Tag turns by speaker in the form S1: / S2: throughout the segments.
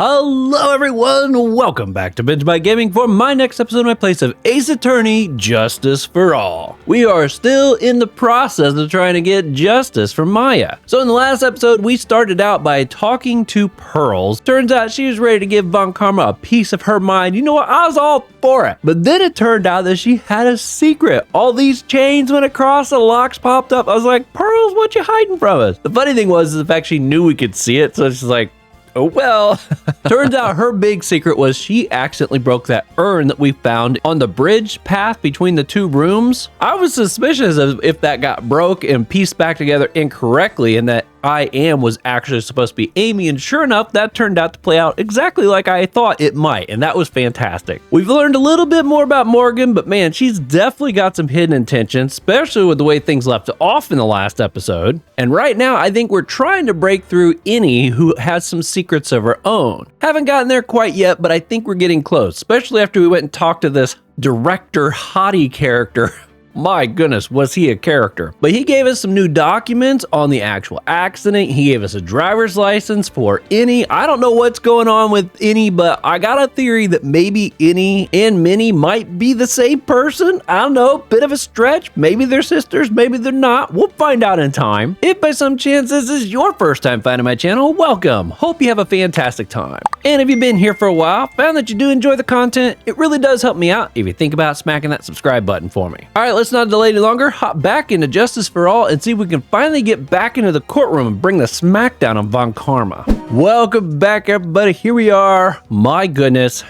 S1: Hello everyone, welcome back to Benjamight Gaming for my next episode of my place of Ace Attorney, Justice for All. We are still in the process of trying to get justice for Maya. So in the last episode, we started out by talking to Pearls. Turns out she was ready to give Von Karma a piece of her mind. You know what, I was all for it. But then it turned out that she had a secret. All these chains went across, the locks popped up. I was like, Pearls, what you hiding from us? The funny thing was the fact she knew we could see it, so she's like, oh well. Turns out her big secret was she accidentally broke that urn that we found on the bridge path between the two rooms. I was suspicious of if that got broke and pieced back together incorrectly and that I Am was actually supposed to be Amy, and sure enough, that turned out to play out exactly like I thought it might, and that was fantastic. We've learned a little bit more about Morgan, but man, she's definitely got some hidden intentions, especially with the way things left off in the last episode. And right now, I think we're trying to break through Innie, who has some secrets of her own. Haven't gotten there quite yet, but I think we're getting close, especially after we went and talked to this director hottie character. My goodness, was he a character. But he gave us some new documents on the actual accident. He gave us a driver's license for Innie. I don't know what's going on with Innie, but I got a theory that maybe Innie and Minnie might be the same person. I don't know, bit of a stretch. Maybe they're sisters, maybe they're not. We'll find out in time. If by some chance this is your first time finding my channel, welcome. Hope you have a fantastic time. And if you've been here for a while, found that you do enjoy the content, it really does help me out if you think about smacking that subscribe button for me. All right, let's not delay any longer, hop back into Justice for All and see if we can finally get back into the courtroom and bring the smackdown on Von Karma. Welcome back, everybody. Here we are. My goodness.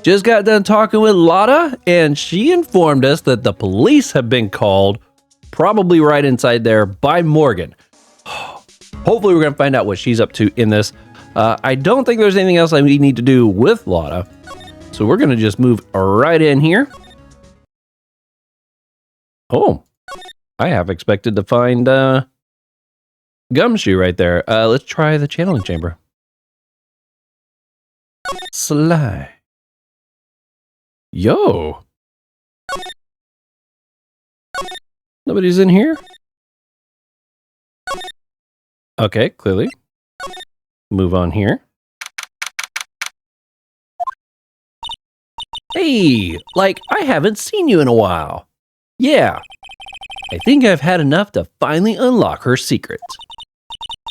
S1: Just got done talking with Lotta, and she informed us that the police have been called, probably right inside there, by Morgan. Hopefully we're going to find out what she's up to in this. I don't think there's anything else we need to do with Lotta, so we're going to just move right in here. Oh, I have expected to find Gumshoe right there. Let's try the channeling chamber. Sly. Yo. Nobody's in here? Okay, clearly. Move on here. Hey, like I haven't seen you in a while. Yeah, I think I've had enough to finally unlock her secrets.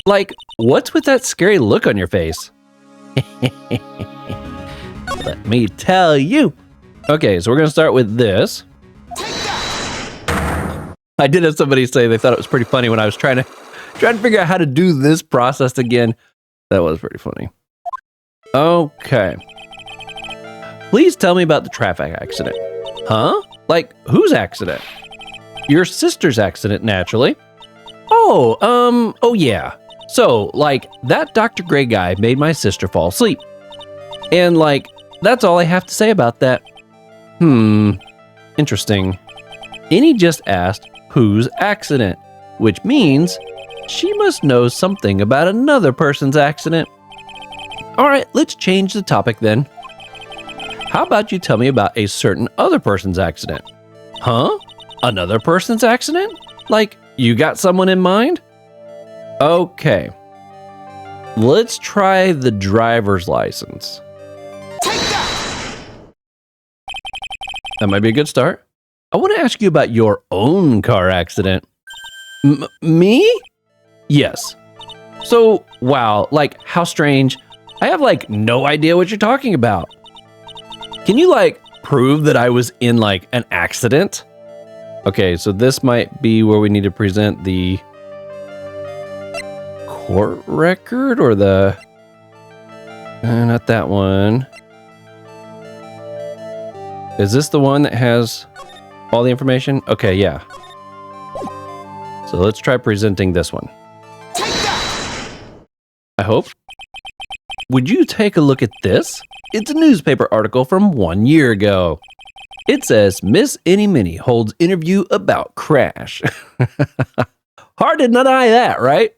S1: Like, what's with that scary look on your face? Let me tell you. Okay, so we're gonna start with this. I did have somebody say they thought it was pretty funny when I was trying to figure out how to do this process again. That was pretty funny. Okay. Please tell me about the traffic accident. Huh? Like, whose accident? Your sister's accident, naturally. Oh yeah. So, like, that Dr. Gray guy made my sister fall asleep. And, like, that's all I have to say about that. Interesting. Innie just asked, whose accident? Which means she must know something about another person's accident. All right, let's change the topic then. How about you tell me about a certain other person's accident? Huh? Another person's accident? Like, you got someone in mind? Okay. Let's try the driver's license. Take that! That might be a good start. I want to ask you about your own car accident. Me? Yes. So, wow, like, how strange. I have, like, no idea what you're talking about. Can you, like, prove that I was in, like, an accident? Okay, so this might be where we need to present the court record or the... not that one. Is this the one that has all the information? Okay, yeah. So let's try presenting this one. Take that! I hope. Would you take a look at this? It's a newspaper article from 1 year ago. It says, Miss Innie Minnie holds interview about crash. Hard to deny that, right?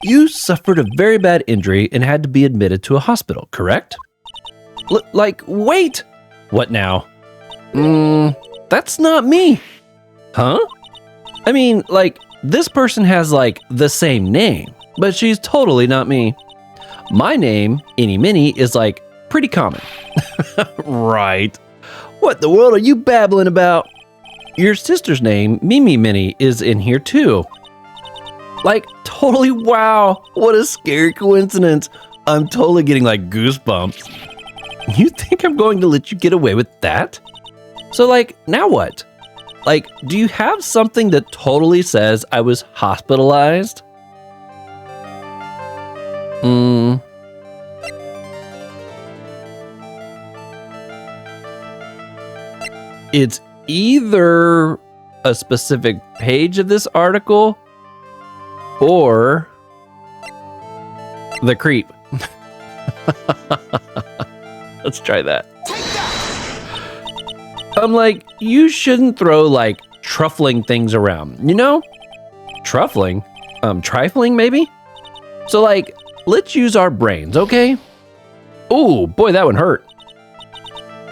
S1: You suffered a very bad injury and had to be admitted to a hospital, correct? Like, wait! What now? That's not me. Huh? I mean, like, this person has, like, the same name. but she's totally not me. My name, Eeny Minnie, is like pretty common. Right. What the world are you babbling about? Your sister's name, Mimi Minnie, is in here too. Like, totally, wow, what a scary coincidence. I'm totally getting like goosebumps. You think I'm going to let you get away with that? So like, now what? Like, do you have something that totally says I was hospitalized? It's either a specific page of this article or the creep. Let's try that. I'm like, you shouldn't throw like truffling things around, you know? Truffling? Trifling maybe? So like, let's use our brains, okay? Ooh, boy, that one hurt.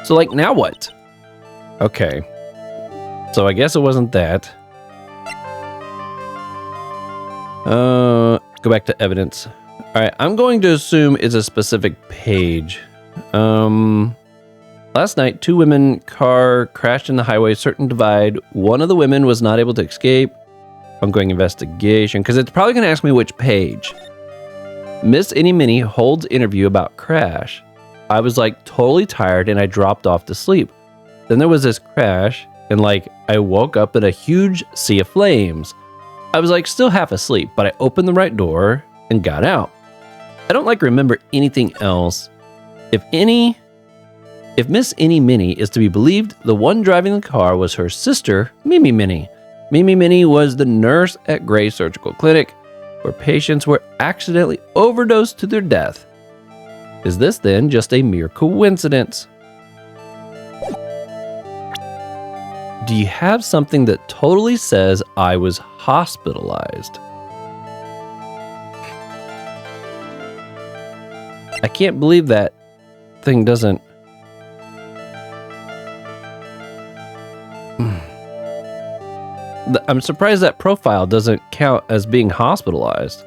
S1: So like, now what? Okay. So I guess it wasn't that. Go back to evidence. All right, I'm going to assume it's a specific page. Last night, 2 women car crashed in the highway certain divide. One of the women was not able to escape. Ongoing investigation, because it's probably going to ask me which page. Miss Eeny Minnie holds interview about crash. I was like totally tired and I dropped off to sleep. Then there was this crash and like I woke up in a huge sea of flames. I was like still half asleep, but I opened the right door and got out. I don't like remember anything else. If Miss Eeny Minnie is to be believed, the one driving the car was her sister, Mimi Minnie. Mimi Minnie was the nurse at Gray Surgical Clinic, where patients were accidentally overdosed to their death. Is this then just a mere coincidence? Do you have something that totally says I was hospitalized? I can't believe that thing doesn't... I'm surprised that profile doesn't count as being hospitalized.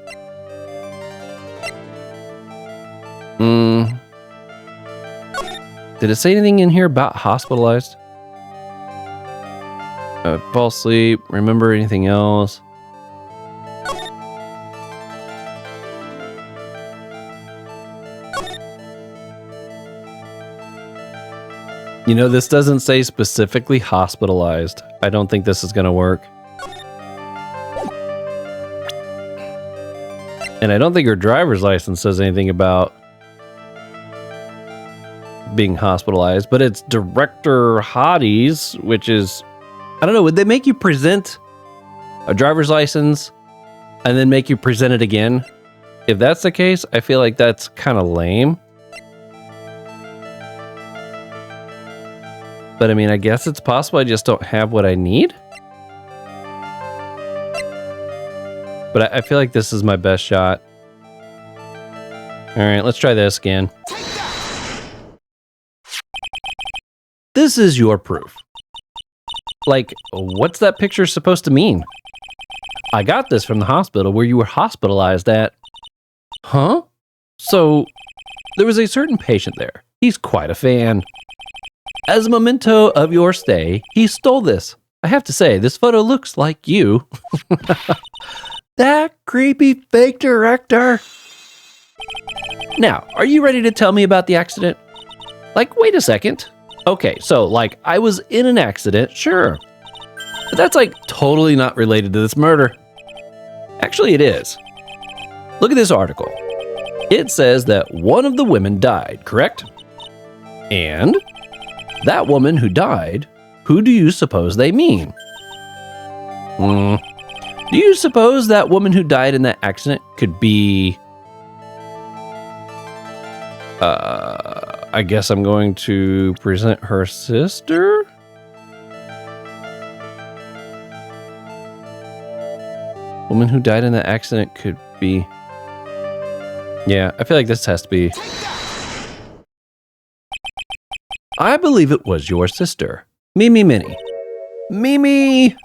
S1: Did it say anything in here about hospitalized? Fall asleep, remember anything else? You know, this doesn't say specifically hospitalized. I don't think this is going to work. And I don't think her driver's license says anything about being hospitalized, but it's Director Hottie's, which is, I don't know, would they make you present a driver's license and then make you present it again? If that's the case, I feel like that's kind of lame. But I mean, I guess it's possible I just don't have what I need. But I feel like this is my best shot. All right, let's try this again. This is your proof. Like, what's that picture supposed to mean? I got this from the hospital where you were hospitalized at. Huh? So, there was a certain patient there. He's quite a fan. As a memento of your stay, he stole this. I have to say, this photo looks like you. That creepy fake director. Now, are you ready to tell me about the accident? Like, wait a second. Okay, so, like, I was in an accident, sure. But that's, like, totally not related to this murder. Actually, it is. Look at this article. It says that one of the women died, correct? And that woman who died, who do you suppose they mean? Do you suppose that woman who died in that accident could be... I guess I'm going to present her sister? Woman who died in that accident could be... Yeah, I feel like this has to be... I believe it was your sister, Mimi Minnie. Mimi!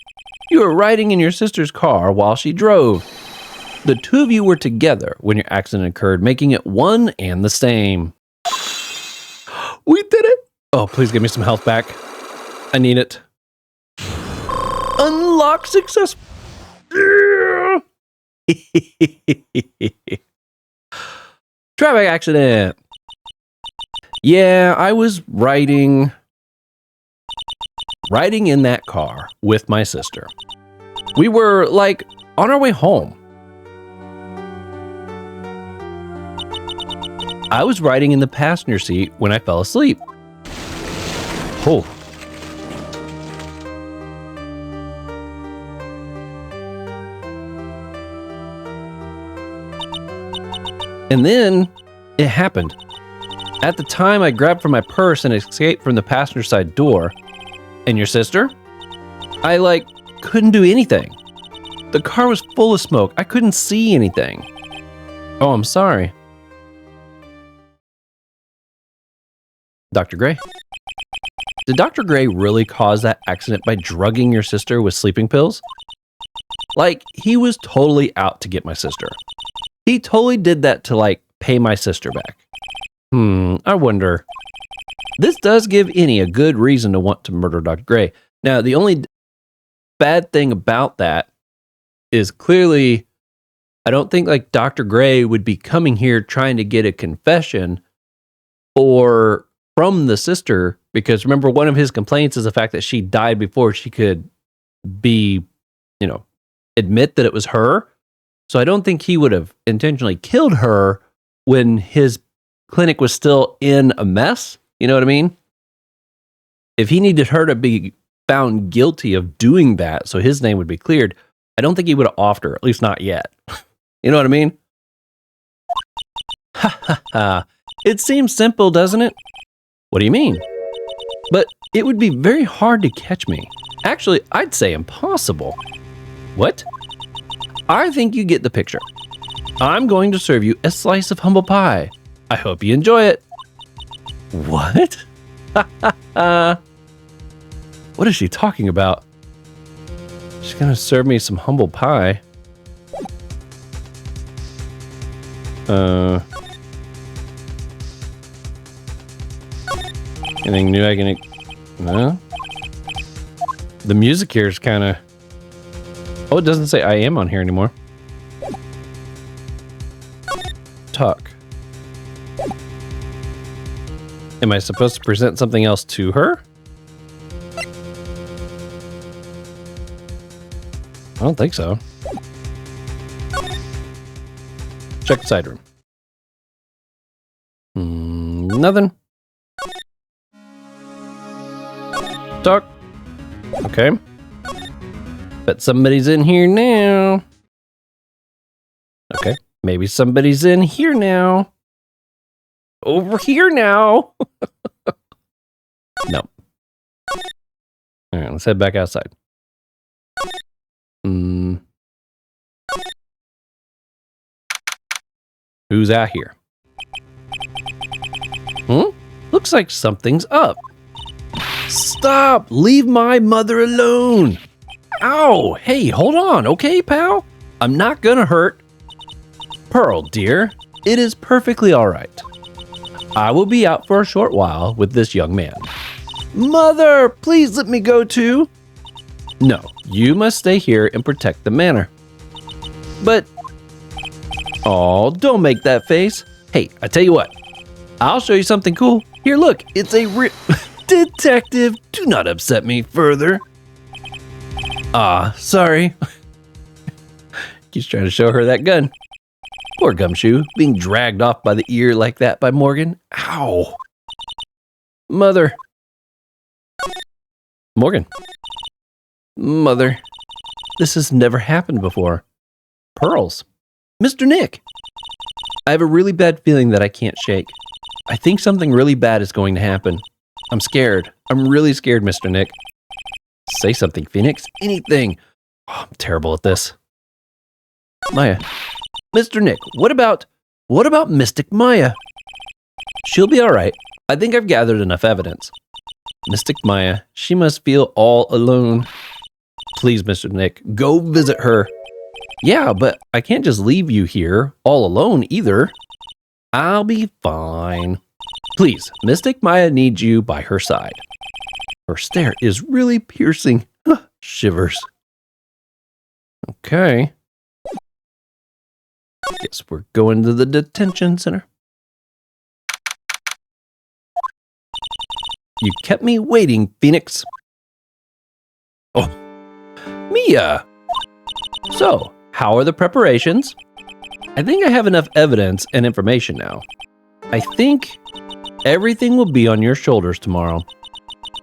S1: You were riding in your sister's car while she drove. The two of you were together when your accident occurred, making it one and the same. We did it! Oh, please give me some health back. I need it. Unlock success. Traffic accident. Yeah, I was riding in that car with my sister. We were like on our way home. I was riding in the passenger seat when I fell asleep. Oh. And then it happened. At the time, I grabbed for my purse and escaped from the passenger side door. And your sister? I couldn't do anything. The car was full of smoke. I couldn't see anything. Oh, I'm sorry. Dr. Gray? Did Dr. Gray really cause that accident by drugging your sister with sleeping pills? He was totally out to get my sister. He totally did that to, pay my sister back. I wonder. This does give any a good reason to want to murder Dr. Gray. Now, the only bad thing about that is clearly, I don't think, Dr. Gray would be coming here trying to get a confession from the sister, because remember, one of his complaints is the fact that she died before she could be, admit that it was her. So I don't think he would have intentionally killed her when his clinic was still in a mess. You know what I mean? If he needed her to be found guilty of doing that so his name would be cleared, I don't think he would have offed her, at least not yet. You know what I mean? Ha ha ha. It seems simple, doesn't it? What do you mean? But it would be very hard to catch me. Actually, I'd say impossible. What? I think you get the picture. I'm going to serve you a slice of humble pie. I hope you enjoy it. What? What is she talking about? She's gonna serve me some humble pie. Anything new I can... No? The music here is kind of... Oh, it doesn't say I am on here anymore. Talk. Am I supposed to present something else to her? I don't think so. Check the side room. Nothing. Talk. Okay. Bet somebody's in here now. Okay. Maybe somebody's in here now. Over here now. No. All right, let's head back outside. Who's out here? Looks like something's up. Stop! Leave my mother alone! Ow! Hey, hold on, okay, pal? I'm not gonna hurt. Pearl, dear, it is perfectly all right. I will be out for a short while with this young man. Mother, please let me go too. No, you must stay here and protect the manor. But... Oh, don't make that face. Hey, I tell you what. I'll show you something cool. Here, look, it's a Detective, do not upset me further. Sorry. He's trying to show her that gun. Poor Gumshoe, being dragged off by the ear like that by Morgan. Ow. Mother. Morgan. Mother. This has never happened before. Pearls. Mr. Nick. I have a really bad feeling that I can't shake. I think something really bad is going to happen. I'm scared. I'm really scared, Mr. Nick. Say something, Phoenix. Anything. Oh, I'm terrible at this. Maya. Mr. Nick, what about Mystic Maya? She'll be all right. I think I've gathered enough evidence. Mystic Maya, she must feel all alone. Please, Mr. Nick, go visit her. Yeah, but I can't just leave you here all alone either. I'll be fine. Please, Mystic Maya needs you by her side. Her stare is really piercing. Shivers. Okay. Guess we're going to the detention center. You kept me waiting, Phoenix. Oh, Mia. So, how are the preparations? I think I have enough evidence and information now. I think everything will be on your shoulders tomorrow.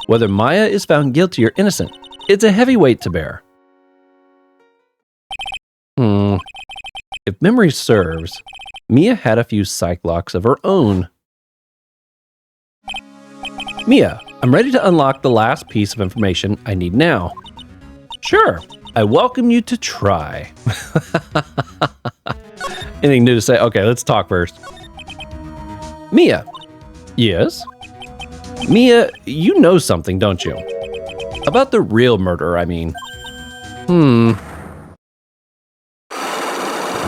S1: Whether Maya is found guilty or innocent, it's a heavy weight to bear. If memory serves, Mia had a few psych locks of her own. Mia, I'm ready to unlock the last piece of information I need now. Sure, I welcome you to try. Anything new to say? Okay, let's talk first. Mia. Yes? Mia, you know something, don't you? About the real murderer, I mean.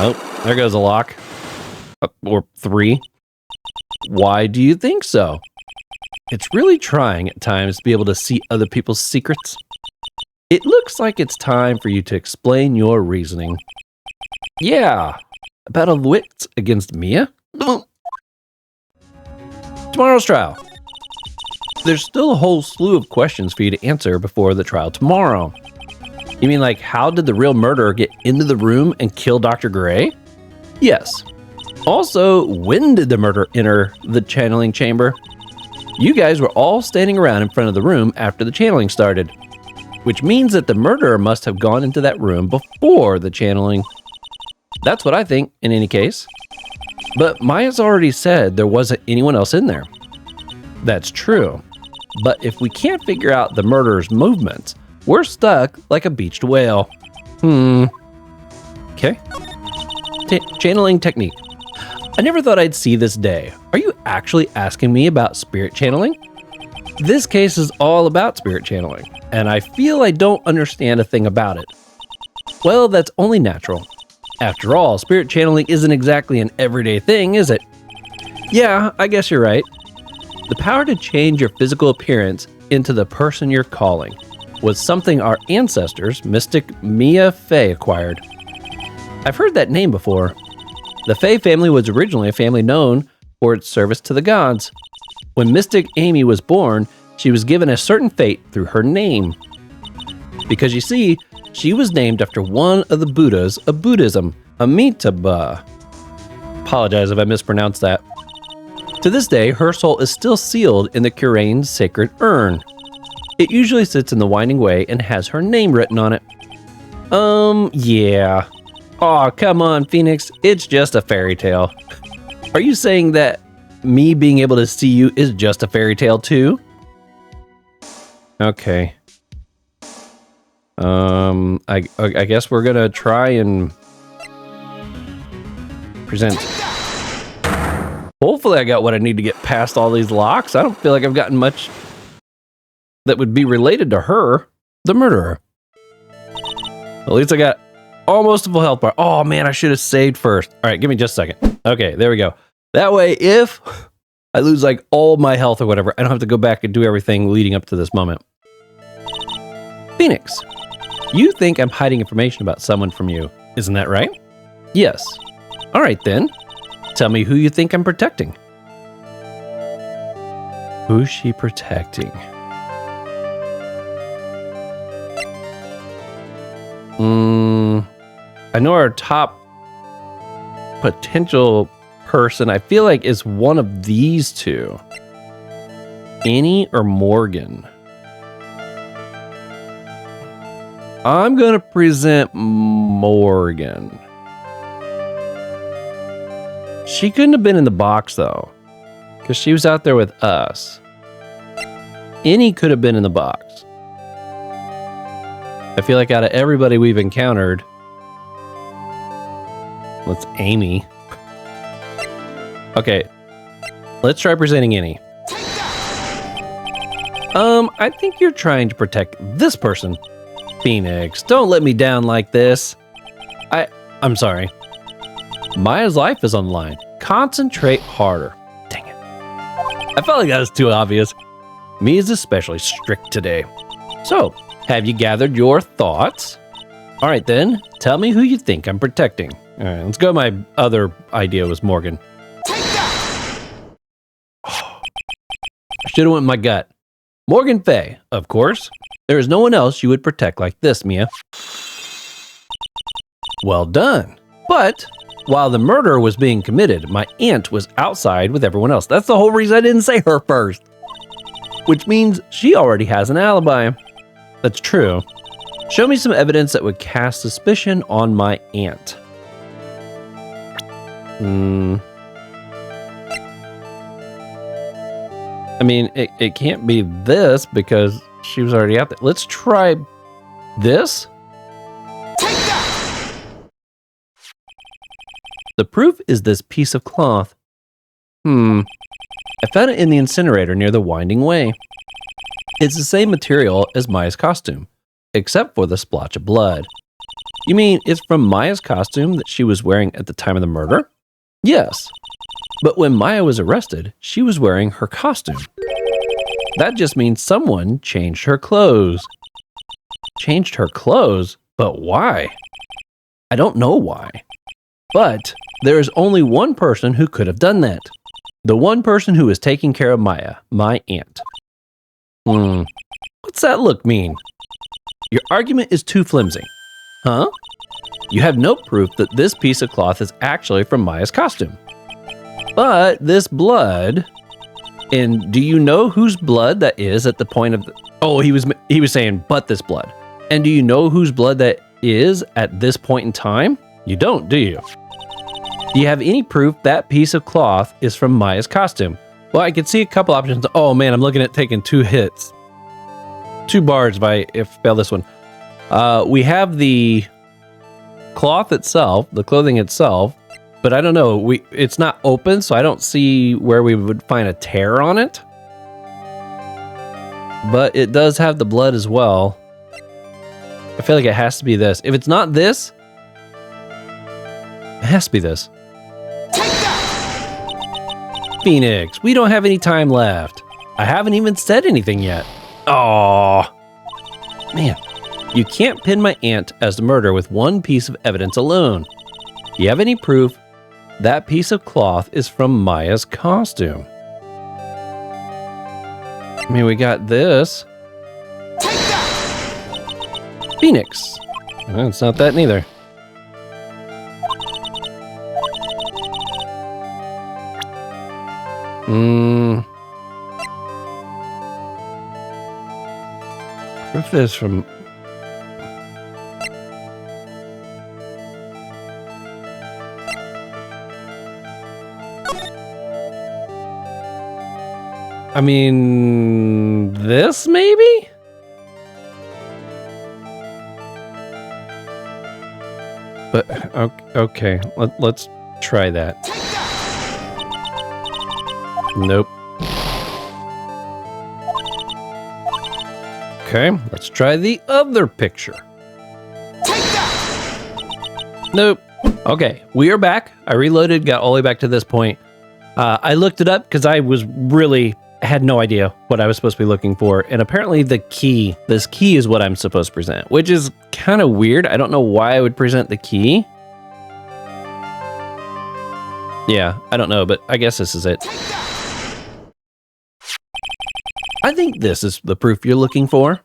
S1: Oh, there goes a lock. Or 3. Why do you think so? It's really trying at times to be able to see other people's secrets. It looks like it's time for you to explain your reasoning. Yeah, about a wit against Mia? Tomorrow's trial. There's still a whole slew of questions for you to answer before the trial tomorrow. You mean like, how did the real murderer get into the room and kill Dr. Gray? Yes. Also, when did the murderer enter the channeling chamber? You guys were all standing around in front of the room after the channeling started, which means that the murderer must have gone into that room before the channeling. That's what I think, in any case. But Maya's already said there wasn't anyone else in there. That's true. But if we can't figure out the murderer's movements, we're stuck like a beached whale. Okay. Channeling technique. I never thought I'd see this day. Are you actually asking me about spirit channeling? This case is all about spirit channeling, and I feel I don't understand a thing about it. Well, that's only natural. After all, spirit channeling isn't exactly an everyday thing, is it? Yeah, I guess you're right. The power to change your physical appearance into the person you're calling was something our ancestors, Mystic Mia Fey, acquired. I've heard that name before. The Fey family was originally a family known for its service to the gods. When Mystic Amy was born, she was given a certain fate through her name. Because you see, she was named after one of the Buddhas of Buddhism, Amitabha. Apologize if I mispronounced that. To this day, her soul is still sealed in the Kurane's sacred urn. It usually sits in the Winding Way and has her name written on it. Yeah. Aw, come on, Phoenix. It's just a fairy tale. Are you saying that me being able to see you is just a fairy tale too? Okay. I guess we're gonna try and present. Hopefully I got what I need to get past all these locks. I don't feel like I've gotten much that would be related to her, the murderer. At least I got almost a full health bar. Oh man, I should have saved first. All right, give me just a second. Okay, there we go. That way, if I lose like all my health or whatever, I don't have to go back and do everything leading up to this moment. Phoenix, you think I'm hiding information about someone from you, isn't that right? Yes. All right then. Tell me who you think I'm protecting. Who's she protecting? I know our top potential person, I feel like, is one of these two. Annie or Morgan? I'm going to present Morgan. She couldn't have been in the box, though, because she was out there with us. Annie could have been in the box. I feel like out of everybody we've encountered, let's Amy. Okay, let's try presenting Annie. I think you're trying to protect this person. Phoenix, don't let me down like this. I'm sorry. Maya's life is on the line. Concentrate harder. Dang it. I felt like that was too obvious. Me is especially strict today. So, have you gathered your thoughts? All right then, tell me who you think I'm protecting. All right, let's go. My other idea was Morgan. I should have went with my gut. Morgan Fay, of course. There is no one else you would protect like this, Mia. Well done. But while the murder was being committed, my aunt was outside with everyone else. That's the whole reason I didn't say her first. Which means she already has an alibi. That's true. Show me some evidence that would cast suspicion on my aunt. I mean, it can't be this because she was already out there. Let's try this. The proof is this piece of cloth. I found it in the incinerator near the winding way. It's the same material as Maya's costume, except for the splotch of blood. You mean it's from Maya's costume that she was wearing at the time of the murder? Yes. But when Maya was arrested, she was wearing her costume. That just means someone changed her clothes. Changed her clothes? But why? I don't know why. But there is only one person who could have done that. The one person who is taking care of Maya, my aunt. What's that look mean? Your argument is too flimsy. Huh? You have no proof that this piece of cloth is actually from Maya's costume. But this blood, and do you know whose blood that is at the point of he was saying, but this blood. And do you know whose blood that is at this point in time? You don't, do you? Do you have any proof that piece of cloth is from Maya's costume? Well, I could see a couple options. Oh man, I'm looking at taking 2 hits. 2 bars if I fail this one. We have the cloth itself, the clothing itself, but I don't know. It's not open, so I don't see where we would find a tear on it. But it does have the blood as well. I feel like it has to be this. If it's not this, it has to be this. Phoenix, we don't have any time left. I haven't even said anything yet. Aww. Man, you can't pin my aunt as the murderer with one piece of evidence alone. Do you have any proof that piece of cloth is from Maya's costume? I mean, we got this. Phoenix. Well, it's not that neither. Proof is from... I mean, this maybe? But, okay, let's try that. Nope. Okay, let's try the other picture. Nope. Okay, we are back. I reloaded, got all the way back to this point. I looked it up because I had no idea what I was supposed to be looking for. And apparently this key is what I'm supposed to present, which is kind of weird. I don't know why I would present the key. Yeah, I don't know, but I guess this is it. I think this is the proof you're looking for.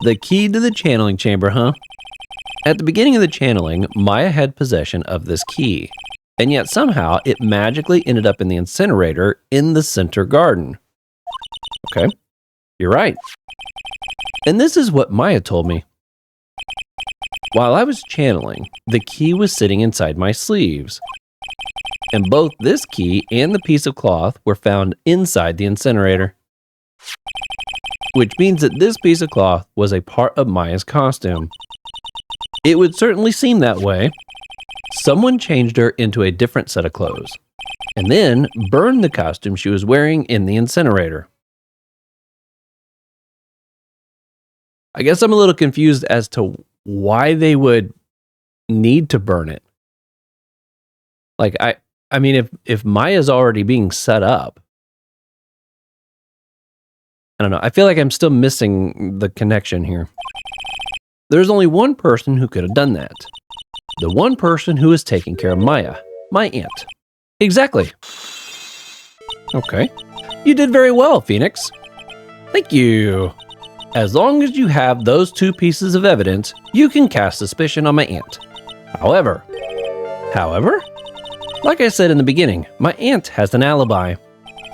S1: The key to the channeling chamber, huh? At the beginning of the channeling, Maya had possession of this key, and yet somehow it magically ended up in the incinerator in the center garden. Okay, you're right. And this is what Maya told me. While I was channeling, the key was sitting inside my sleeves. And both this key and the piece of cloth were found inside the incinerator. Which means that this piece of cloth was a part of Maya's costume. It would certainly seem that way. Someone changed her into a different set of clothes, and then burned the costume she was wearing in the incinerator. I guess I'm a little confused as to why they would need to burn it. Like, I mean, if Maya's already being set up, I don't know. I feel like I'm still missing the connection here. There's only one person who could have done that. The one person who is taking care of Maya, my aunt. Exactly. Okay. You did very well, Phoenix. Thank you. As long as you have those two pieces of evidence, you can cast suspicion on my aunt. However, like I said in the beginning, my aunt has an alibi.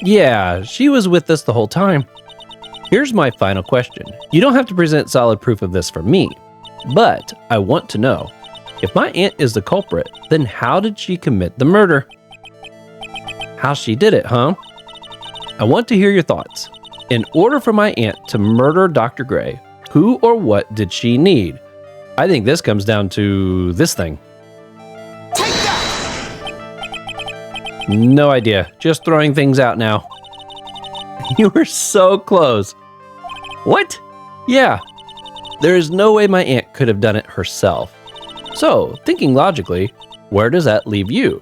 S1: Yeah, she was with us the whole time. Here's my final question. You don't have to present solid proof of this for me, but I want to know, if my aunt is the culprit, then how did she commit the murder? How she did it, huh? I want to hear your thoughts. In order for my aunt to murder Dr. Gray, who or what did she need? I think this comes down to this thing.
S2: Take that!
S1: No idea. Just throwing things out now. You were so close. What? Yeah. There is no way my aunt could have done it herself. So, thinking logically, where does that leave you?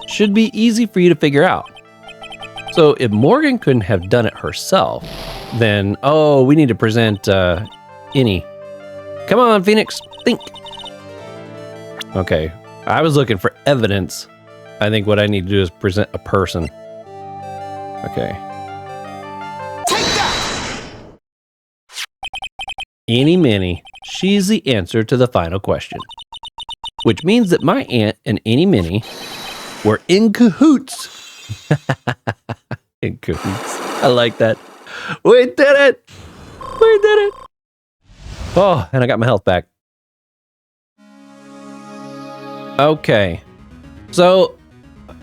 S1: Should be easy for you to figure out. So, if Morgan couldn't have done it herself, then, we need to present, Innie. Come on, Phoenix, think. Okay, I was looking for evidence. I think what I need to do is present a person. Okay.
S2: Take that!
S1: Eenie Minnie, she's the answer to the final question. Which means that my aunt and Eenie Minnie were in cahoots. In cahoots. I like that. We did it! We did it! Oh, and I got my health back. Okay. So,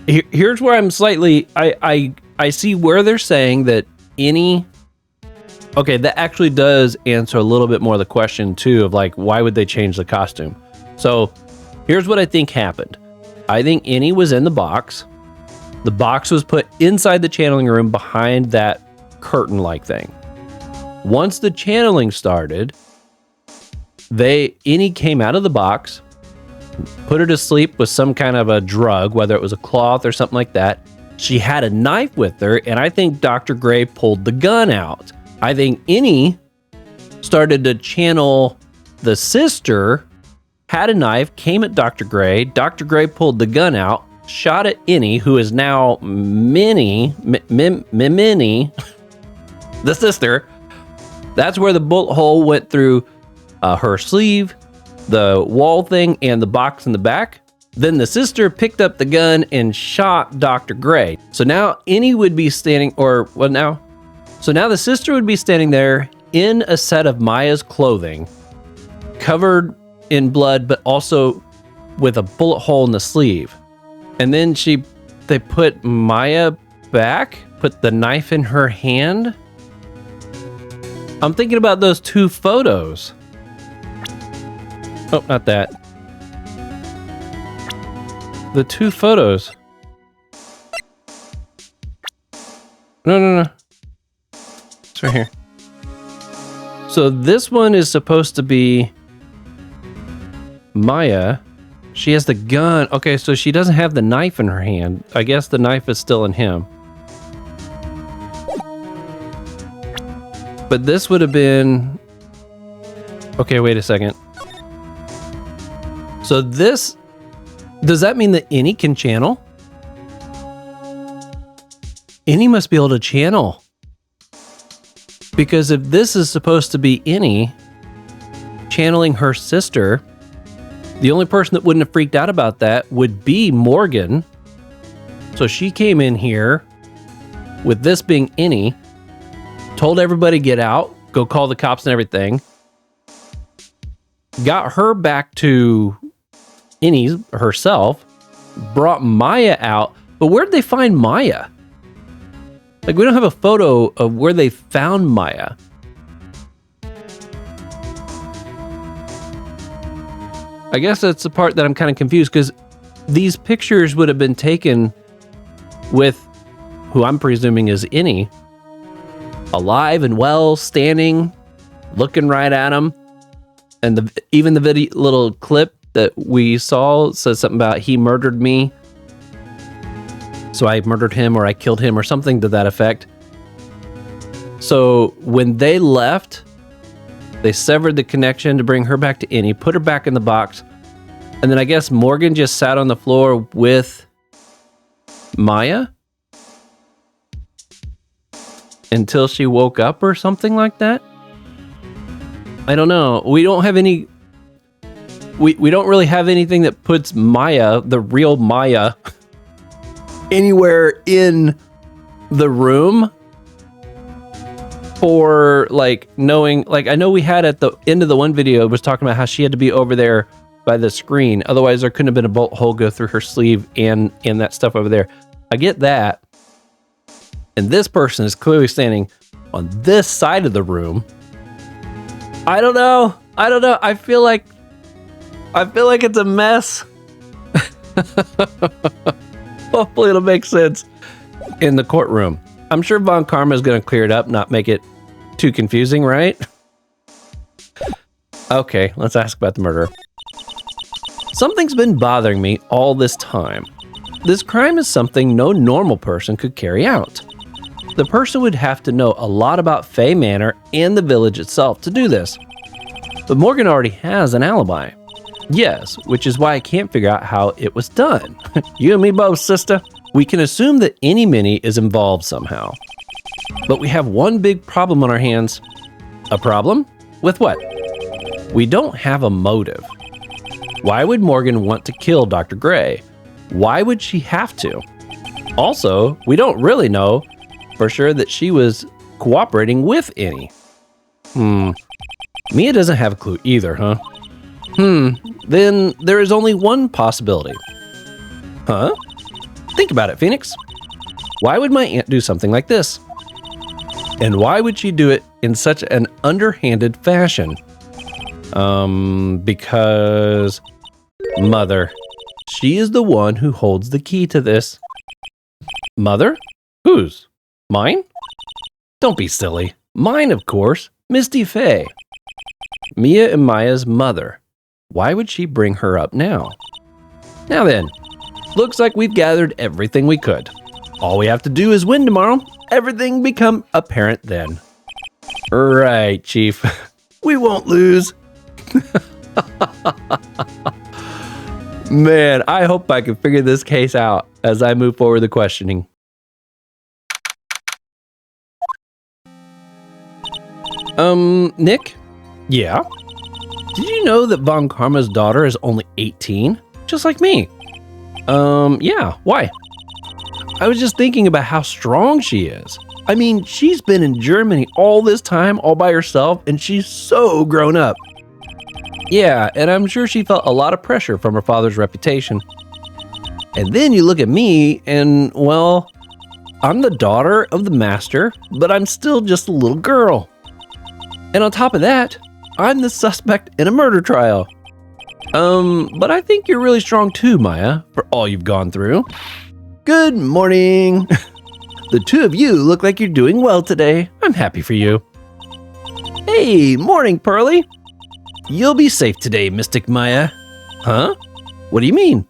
S1: here's where I'm slightly... I see where they're saying that Innie... Okay, that actually does answer a little bit more of the question, too, of like, why would they change the costume? So, here's what I think happened. I think Innie was in the box. The box was put inside the channeling room behind that curtain-like thing. Once the channeling started, Innie came out of the box, put her to sleep with some kind of a drug, whether it was a cloth or something like that. She had a knife with her, and I think Dr. Gray pulled the gun out. I think Innie started to channel the sister, had a knife, came at Dr. Gray. Dr. Gray pulled the gun out, shot at Innie, who is now Minnie, the sister. That's where the bullet hole went through her sleeve, the wall thing, and the box in the back. Then the sister picked up the gun and shot Dr. Gray. So now Innie would be standing, so now the sister would be standing there in a set of Maya's clothing, covered in blood, but also with a bullet hole in the sleeve. And then they put Maya back, put the knife in her hand. I'm thinking about those two photos. Oh, not that. The two photos. No. It's right here. So this one is supposed to be Maya. She has the gun. Okay, so she doesn't have the knife in her hand. I guess the knife is still in him. But this would have been... Okay, wait a second. So this... Does that mean that Innie can channel? Innie must be able to channel. Because if this is supposed to be Innie channeling her sister, the only person that wouldn't have freaked out about that would be Morgan. So she came in here with this being Innie, told everybody get out, go call the cops and everything, got her back to Innie herself, brought Maya out. But where'd they find Maya? Like, we don't have a photo of where they found Maya. I guess that's the part that I'm kind of confused, because these pictures would have been taken with who I'm presuming is Innie, alive and well, standing, looking right at him. And even the little clip that we saw says something about he murdered me. So I murdered him or I killed him or something to that effect. So when they left, they severed the connection to bring her back to Annie, put her back in the box. And then I guess Morgan just sat on the floor with Maya until she woke up or something like that. I don't know. We don't have any... We don't really have anything that puts Maya, the real Maya, anywhere in the room for like knowing, like I know we had at the end of the one video, it was talking about how she had to be over there by the screen. Otherwise there couldn't have been a bolt hole go through her sleeve and that stuff over there. I get that. And this person is clearly standing on this side of the room. I don't know. I feel like it's a mess. Hopefully it'll make sense in the courtroom. I'm sure Von Karma is going to clear it up, not make it too confusing, right? Okay, let's ask about the murder. Something's been bothering me all this time. This crime is something no normal person could carry out. The person would have to know a lot about Fay Manor and the village itself to do this. But Morgan already has an alibi. Yes, which is why I can't figure out how it was done. You and me both, sister. We can assume that any Minnie is involved somehow. But we have one big problem on our hands. A problem? With what? We don't have a motive. Why would Morgan want to kill Dr. Gray? Why would she have to? Also, we don't really know for sure that she was cooperating with Annie. Mia doesn't have a clue either, huh? Then there is only one possibility. Huh? Think about it, Phoenix. Why would my aunt do something like this? And why would she do it in such an underhanded fashion? Because Mother. She is the one who holds the key to this. Mother? Whose? Mine? Don't be silly. Mine, of course. Misty Fay. Mia and Maya's mother. Why would she bring her up now? Now then, looks like we've gathered everything we could. All we have to do is win tomorrow. Everything become apparent then. Right, Chief. We won't lose. Man, I hope I can figure this case out as I move forward the questioning. Nick? Yeah? Did you know that Von Karma's daughter is only 18? Just like me. Yeah, why? I was just thinking about how strong she is. I mean, she's been in Germany all this time, all by herself, and she's so grown up. Yeah, and I'm sure she felt a lot of pressure from her father's reputation. And then you look at me, and, well, I'm the daughter of the master, but I'm still just a little girl. And on top of that, I'm the suspect in a murder trial. But I think you're really strong too, Maya, for all you've gone through. Good morning. The two of you look like you're doing well today. I'm happy for you. Hey, morning, Pearly. You'll be safe today, Mystic Maya. Huh? What do you mean?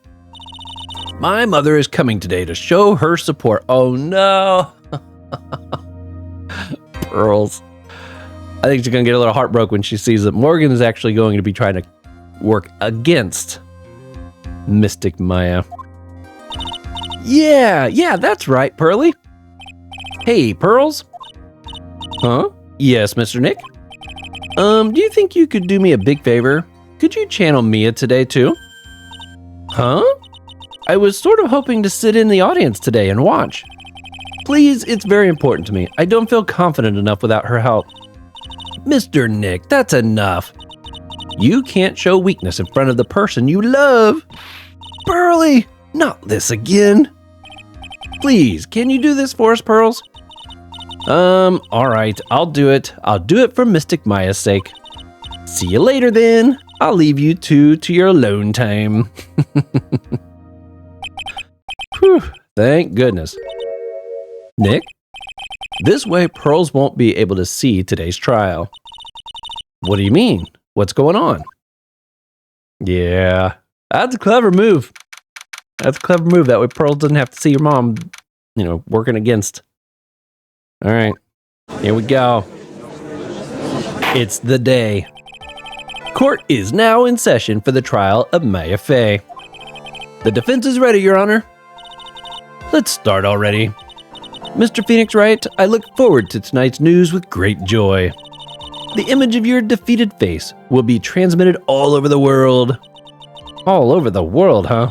S1: My mother is coming today to show her support. Oh no. Pearls. I think she's going to get a little heartbroken when she sees that Morgan is actually going to be trying to work against Mystic Maya. Yeah, that's right, Pearly. Hey, Pearls. Huh? Yes, Mr. Nick? Do you think you could do me a big favor? Could you channel Mia today, too? Huh? I was sort of hoping to sit in the audience today and watch. Please, it's very important to me. I don't feel confident enough without her help. Mr. Nick, that's enough. You can't show weakness in front of the person you love. Pearly, not this again. Please, can you do this for us, Pearls? All right, I'll do it. I'll do it for Mystic Maya's sake. See you later then. I'll leave you two to your alone time. Whew, thank goodness. Nick? This way, Pearls won't be able to see today's trial. What do you mean? What's going on? Yeah, that's a clever move. That's a clever move. That way Pearl doesn't have to see your mom, working against. All right, here we go. It's the day. Court is now in session for the trial of Maya Fey. The defense is ready, Your Honor. Let's start already. Mr. Phoenix Wright, I look forward to tonight's news with great joy. The image of your defeated face will be transmitted all over the world. All over the world, huh?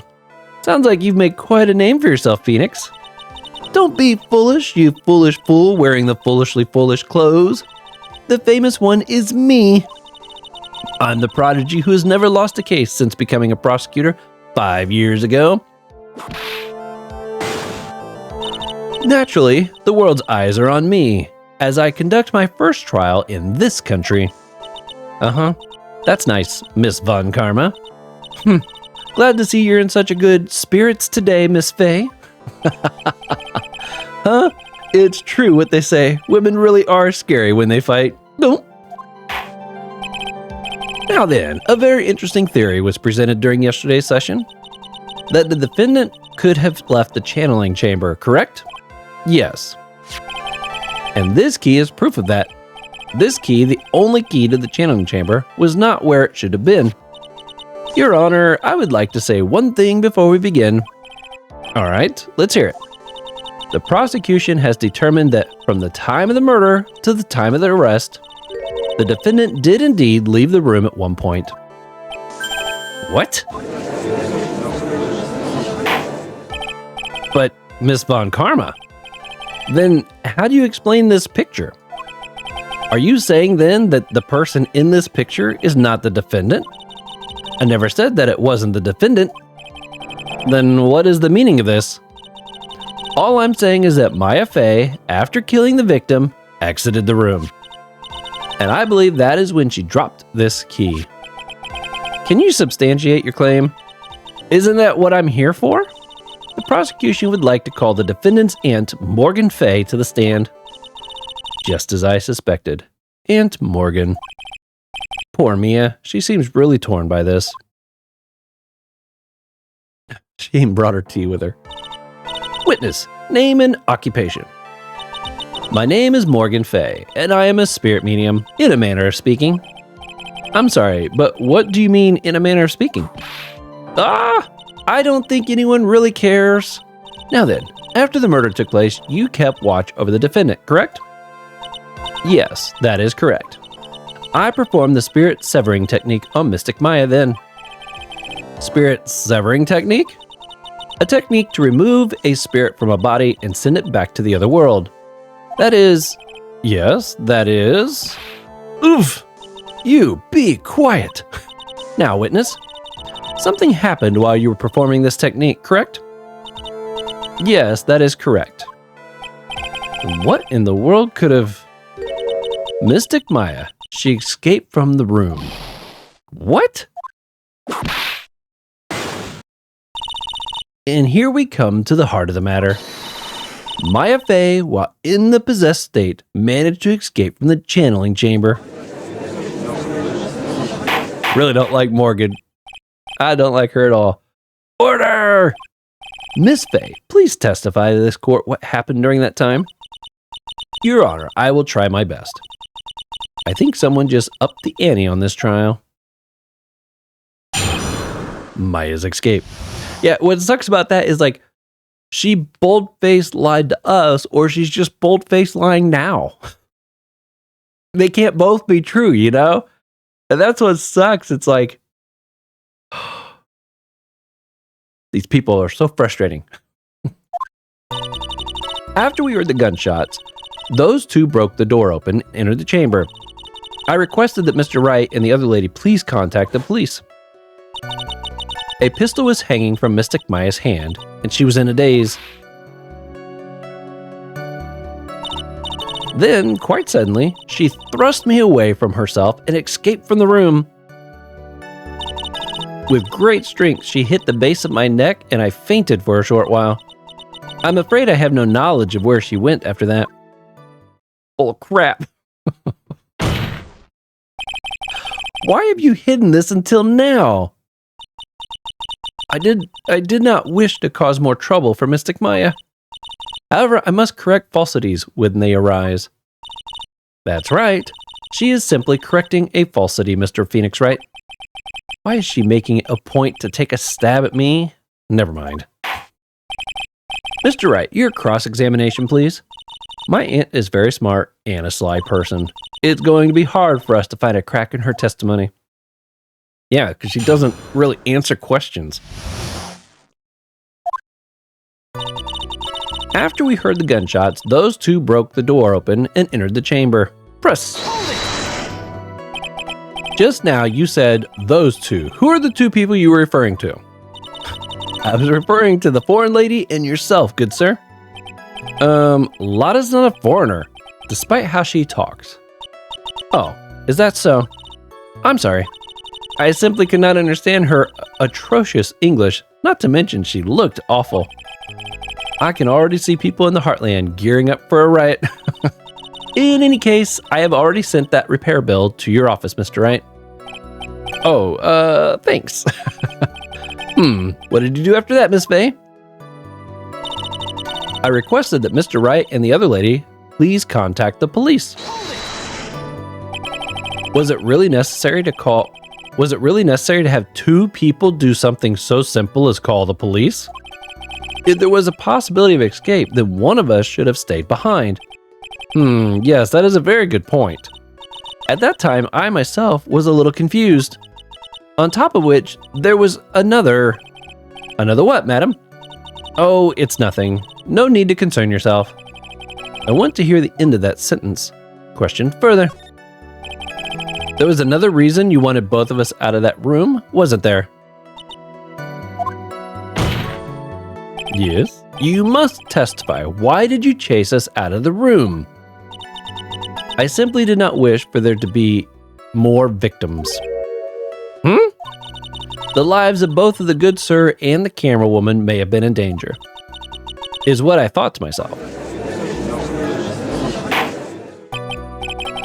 S1: Sounds like you've made quite a name for yourself, Phoenix. Don't be foolish, you foolish fool wearing the foolishly foolish clothes. The famous one is me. I'm the prodigy who has never lost a case since becoming a prosecutor 5 years ago. Naturally, the world's eyes are on me as I conduct my first trial in this country. That's nice, Miss Von Karma. Glad to see you're in such a good spirits today, Miss Fey. Huh? It's true what they say. Women really are scary when they fight. No. Now then, a very interesting theory was presented during yesterday's session. That the defendant could have left the channeling chamber, correct? Yes. And this key is proof of that. This key, the only key to the channeling chamber, was not where it should have been. Your Honor, I would like to say one thing before we begin. All right, let's hear it. The prosecution has determined that from the time of the murder to the time of the arrest, the defendant did indeed leave the room at one point. What? But, Miss Von Karma, then how do you explain this picture? Are you saying then that the person in this picture is not the defendant? I never said that it wasn't the defendant. Then what is the meaning of this? All I'm saying is that Maya Fey, after killing the victim, exited the room. And I believe that is when she dropped this key. Can you substantiate your claim? Isn't that what I'm here for? The prosecution would like to call the defendant's aunt, Morgan Fey, to the stand. Just as I suspected. Aunt Morgan. Poor Mia. She seems really torn by this. She ain't brought her tea with her. Witness, name and occupation. My name is Morgan Fey, and I am a spirit medium, in a manner of speaking. I'm sorry, but what do you mean in a manner of speaking? I don't think anyone really cares. Now then, after the murder took place, you kept watch over the defendant, correct? Yes, that is correct. I performed the spirit severing technique on Mystic Maya then. Spirit severing technique? A technique to remove a spirit from a body and send it back to the other world. That is... Yes, that is... Oof! You be quiet! Now, witness. Something happened while you were performing this technique, correct? Yes, that is correct. What in the world could have... Mystic Maya. She escaped from the room. What? And here we come to the heart of the matter. Maya Fey, while in the possessed state, managed to escape from the channeling chamber. Really don't like Morgan. I don't like her at all. Order! Miss Fey, please testify to this court what happened during that time. Your Honor, I will try my best. I think someone just upped the ante on this trial. Maya's escape. Yeah, what sucks about that is like, she bold-faced lied to us, or she's just bold-faced lying now. They can't both be true, you know? And that's what sucks. It's like, these people are so frustrating. After we heard the gunshots, those two broke the door open and entered the chamber. I requested that Mr. Wright and the other lady please contact the police. A pistol was hanging from Mystic Maya's hand, and she was in a daze. Then, quite suddenly, she thrust me away from herself and escaped from the room. With great strength, she hit the base of my neck, and I fainted for a short while. I'm afraid I have no knowledge of where she went after that. Oh, crap. Why have you hidden this until now? I did not wish to cause more trouble for Mystic Maya. However, I must correct falsities when they arise. That's right. She is simply correcting a falsity, Mr. Phoenix Wright. Why is she making a point to take a stab at me? Never mind. Mr. Wright, your cross-examination, please. My aunt is very smart and a sly person. It's going to be hard for us to find a crack in her testimony. Yeah, because she doesn't really answer questions. After we heard the gunshots, those two broke the door open and entered the chamber. Press. Just now you said those two. Who are the two people you were referring to? I was referring to the foreign lady and yourself, good sir. Lotta's not a foreigner, despite how she talks. Oh, is that so? I'm sorry. I simply could not understand her atrocious English, not to mention she looked awful. I can already see people in the Heartland gearing up for a riot. In any case, I have already sent that repair bill to your office, Mr. Wright. Oh, thanks. What did you do after that, Miss Faye? I requested that Mr. Wright and the other lady please contact the police. Was it really necessary to have two people do something so simple as call the police? If there was a possibility of escape, then one of us should have stayed behind. Yes, that is a very good point. At that time, I myself was a little confused. On top of which, there was another what, madam? Oh, it's nothing. No need to concern yourself. I want to hear the end of that sentence. Question further. There was another reason you wanted both of us out of that room, wasn't there? Yes. You must testify. Why did you chase us out of the room? I simply did not wish for there to be more victims. The lives of both of the good sir and the camera woman may have been in danger, is what I thought to myself.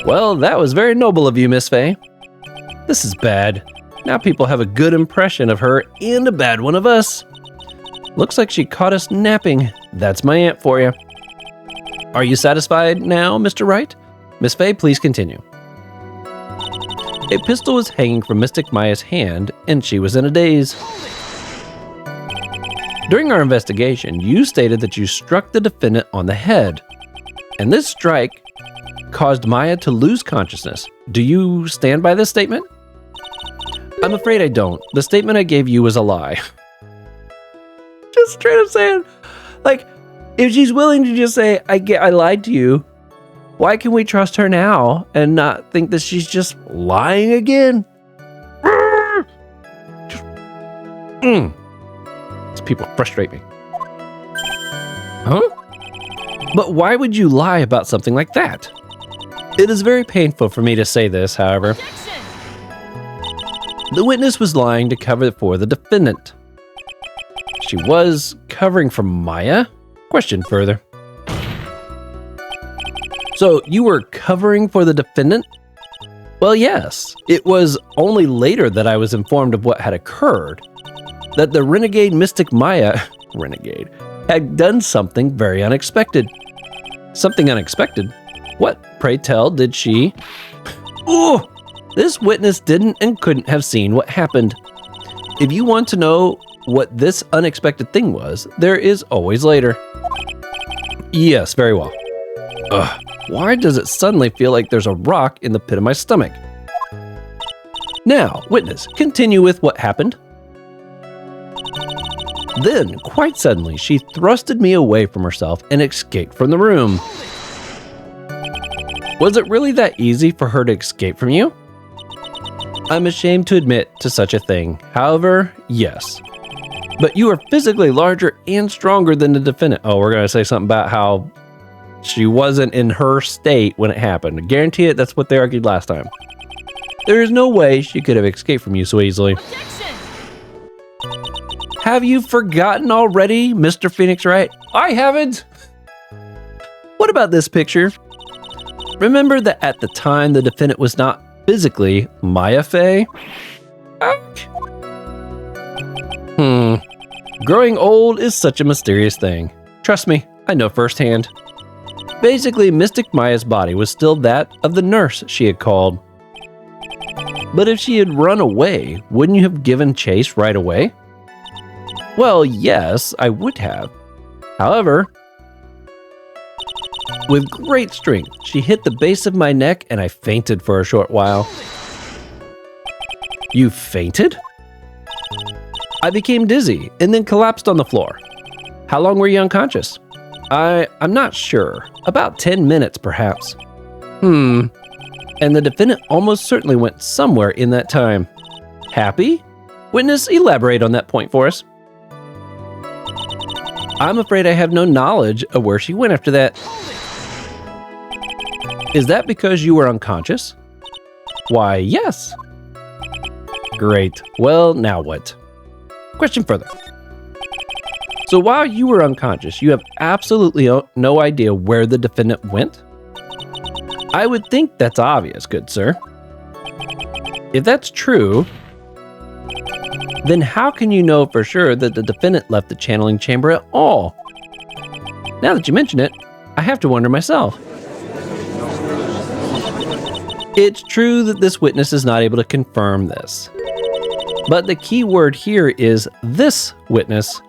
S1: Well, that was very noble of you, Miss Faye. This is bad. Now people have a good impression of her and a bad one of us. Looks like she caught us napping. That's my aunt for you. Are you satisfied now, Mr. Wright? Miss Faye, please continue. A pistol was hanging from Mystic Maya's hand, and she was in a daze. During our investigation, you stated that you struck the defendant on the head, and this strike caused Maya to lose consciousness. Do you stand by this statement? I'm afraid I don't. The statement I gave you was a lie. Just straight up saying, like, if she's willing to just say, I lied to you, why can we trust her now and not think that she's just lying again? These people frustrate me. Huh? But why would you lie about something like that? It is very painful for me to say this, however. The witness was lying to cover for the defendant. She was covering for Maya? Question further. So you were covering for the defendant? Well, yes. It was only later that I was informed of what had occurred. That the renegade Mystic Maya, had done something very unexpected. Something unexpected? What, pray tell, did she? Ooh! This witness didn't and couldn't have seen what happened. If you want to know what this unexpected thing was, there is always later. Yes, very well. Ugh. Why does it suddenly feel like there's a rock in the pit of my stomach? Now, witness, continue with what happened. Then, quite suddenly, she thrusted me away from herself and escaped from the room. Was it really that easy for her to escape from you? I'm ashamed to admit to such a thing. However, yes. But you are physically larger and stronger than the defendant. Oh, we're going to say something about how she wasn't in her state when it happened. I guarantee it, that's what they argued last time. There is no way she could have escaped from you so easily.
S2: Objection!
S1: Have you forgotten already, Mr. Phoenix Wright? I haven't. What about this picture? Remember that at the time the defendant was not physically Maya Faye? Growing old is such a mysterious thing. Trust me, I know firsthand. Basically, Mystic Maya's body was still that of the nurse she had called. But if she had run away, wouldn't you have given chase right away? Well, yes, I would have. However, with great strength, she hit the base of my neck and I fainted for a short while. You fainted? I became dizzy and then collapsed on the floor. How long were you unconscious? I'm not sure. About 10 minutes, perhaps. And the defendant almost certainly went somewhere in that time. Happy? Witness, elaborate on that point for us. I'm afraid I have no knowledge of where she went after that. Is that because you were unconscious? Why, yes. Great. Well, now what? Question further. So while you were unconscious, you have absolutely no idea where the defendant went? I would think that's obvious, good sir. If that's true, then how can you know for sure that the defendant left the channeling chamber at all? Now that you mention it, I have to wonder myself. It's true that this witness is not able to confirm this. But the key word here is this witness.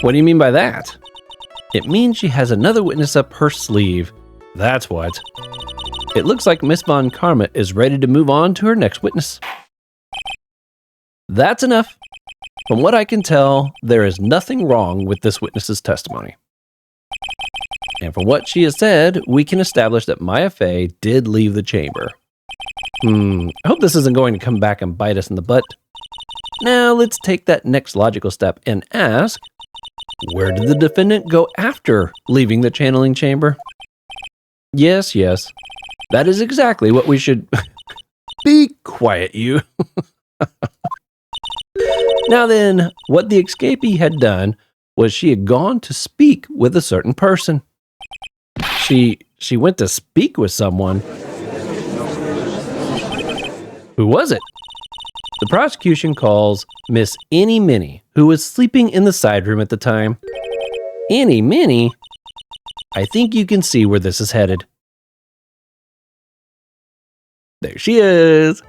S1: What do you mean by that? It means she has another witness up her sleeve. That's what. It looks like Miss Von Karma is ready to move on to her next witness. That's enough. From what I can tell, there is nothing wrong with this witness's testimony. And from what she has said, we can establish that Maya Fey did leave the chamber. I hope this isn't going to come back and bite us in the butt. Now let's take that next logical step and ask, where did the defendant go after leaving the channeling chamber? Yes. That is exactly what we should... Be quiet, you. Now then, what the escapee had done was she had gone to speak with a certain person. She went to speak with someone. Who was it? The prosecution calls Miss Annie Minnie, who was sleeping in the side room at the time. Annie Minnie? I think you can see where this is headed. There she is.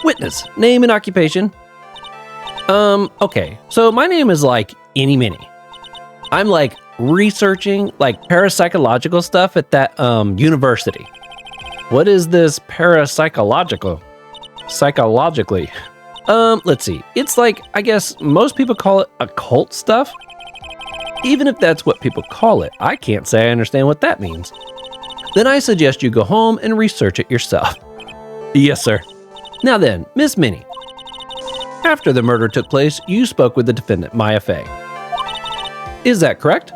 S1: Witness, name and occupation. Okay, so my name is like Annie Minnie. I'm like researching like parapsychological stuff at that university. What is this parapsychological? Psychologically. Let's see. It's like, I guess most people call it occult stuff. Even if that's what people call it, I can't say I understand what that means. Then I suggest you go home and research it yourself. Yes, sir. Now then, Miss Minnie. After the murder took place, you spoke with the defendant, Maya Fey. Is that correct?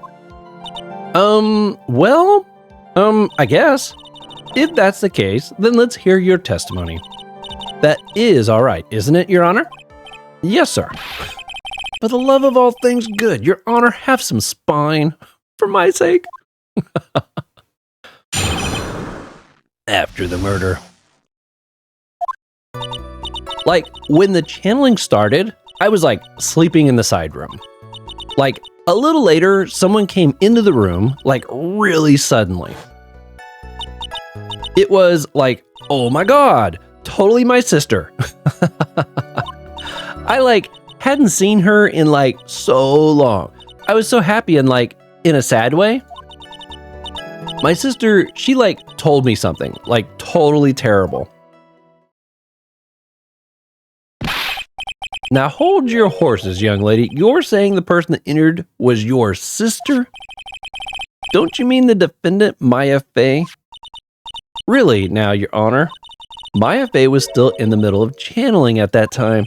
S1: I guess. If that's the case, then let's hear your testimony. That is all right, isn't it, Your Honor? Yes, sir. For the love of all things good, Your Honor, have some spine. For my sake. After the murder. Like, when the channeling started, I was like sleeping in the side room. Like, a little later, someone came into the room, like really suddenly. It was like, oh my God, totally my sister. I like hadn't seen her in like so long. I was so happy and like in a sad way. My sister, she like told me something like totally terrible. Now hold your horses, young lady. You're saying the person that entered was your sister? Don't you mean the defendant, Maya Fey? Really, now, Your Honor? Maya Fey was still in the middle of channeling at that time.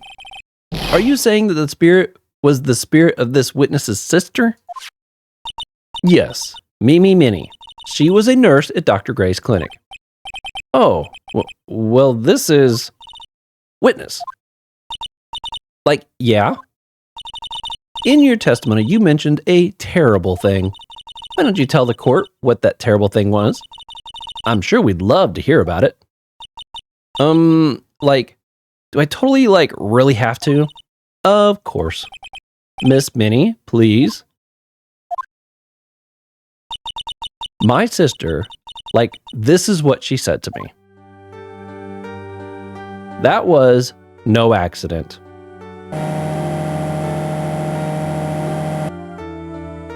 S1: Are you saying that the spirit was the spirit of this witness's sister? Yes, Mimi Minnie. She was a nurse at Dr. Gray's clinic. Oh, well, this is... Witness. Like, yeah? In your testimony, you mentioned a terrible thing. Why don't you tell the court what that terrible thing was? I'm sure we'd love to hear about it. Like, do I totally, like, really have to? Of course. Miss Minnie, please. My sister, this is what she said to me. That was no accident.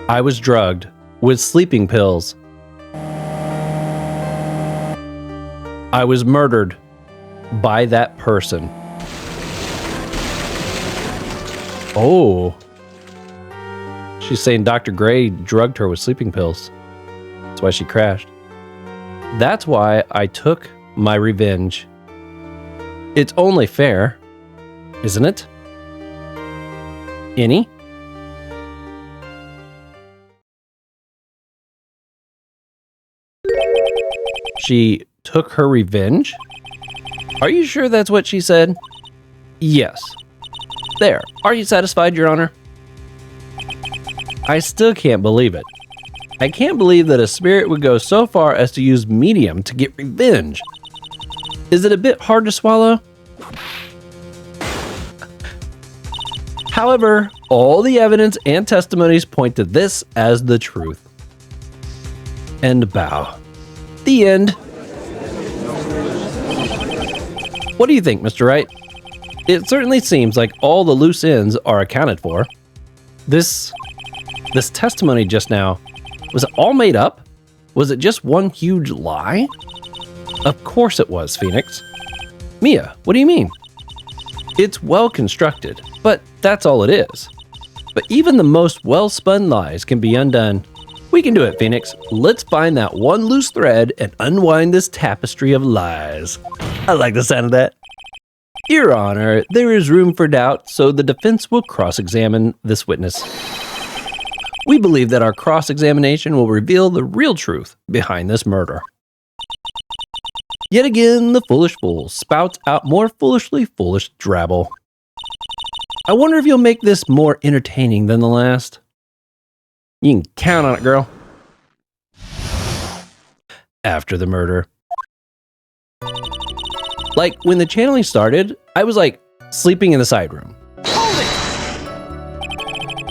S1: I was drugged with sleeping pills. I was murdered by that person. Oh. She's saying Dr. Gray drugged her with sleeping pills. That's why she crashed. That's why I took my revenge. It's only fair, isn't it? Any? She took her revenge? Are you sure that's what she said? Yes. There. Are you satisfied, Your Honor? I still can't believe it. I can't believe that a spirit would go so far as to use medium to get revenge. Is it a bit hard to swallow? However, all the evidence and testimonies point to this as the truth. And bow. The end. What do you think, Mr. Wright? It certainly seems like all the loose ends are accounted for. This testimony just now, was it all made up? Was it just one huge lie? Of course it was, Phoenix. Mia, what do you mean? It's well constructed, but that's all it is. But even the most well-spun lies can be undone. We can do it, Phoenix. Let's find that one loose thread and unwind this tapestry of lies. I like the sound of that. Your Honor, there is room for doubt, so the defense will cross-examine this witness. We believe that our cross-examination will reveal the real truth behind this murder. Yet again, the foolish fool spouts out more foolishly foolish drabble. I wonder if you'll make this more entertaining than the last. You can count on it, girl. After the murder. When the channeling started, I was sleeping in the side room.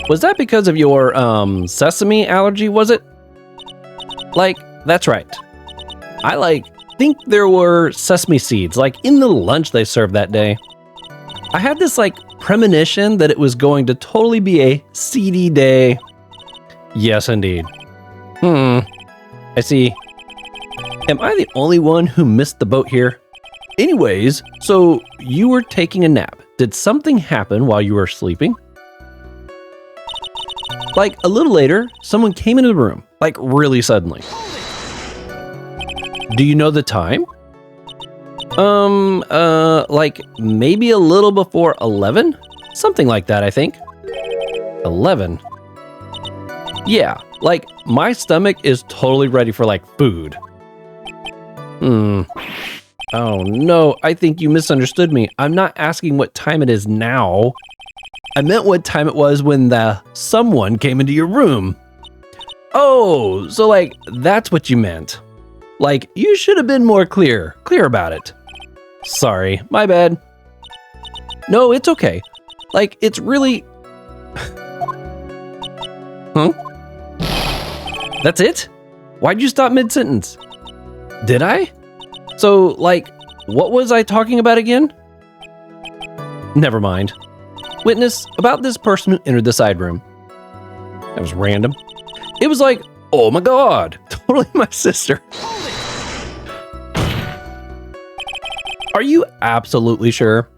S1: Was that because of your sesame allergy, was it? That's right. I think there were sesame seeds in the lunch they served that day. I had this premonition that it was going to totally be a seedy day. Yes, indeed. I see. Am I the only one who missed the boat here? Anyways, so you were taking a nap. Did something happen while you were sleeping? A little later, someone came into the room, really suddenly. Do you know the time? Maybe a little before 11? Something like that, I think. 11? Yeah, my stomach is totally ready for, food. Oh no, I think you misunderstood me. I'm not asking what time it is now. I meant what time it was when someone came into your room. Oh, so that's what you meant. You should have been more clear about it. Sorry, my bad. No, it's okay. It's really... Huh? That's it? Why'd you stop mid-sentence? Did I? So, what was I talking about again? Never mind. Witness, about this person who entered the side room. That was random. It was oh my god, totally my sister. Are you absolutely sure?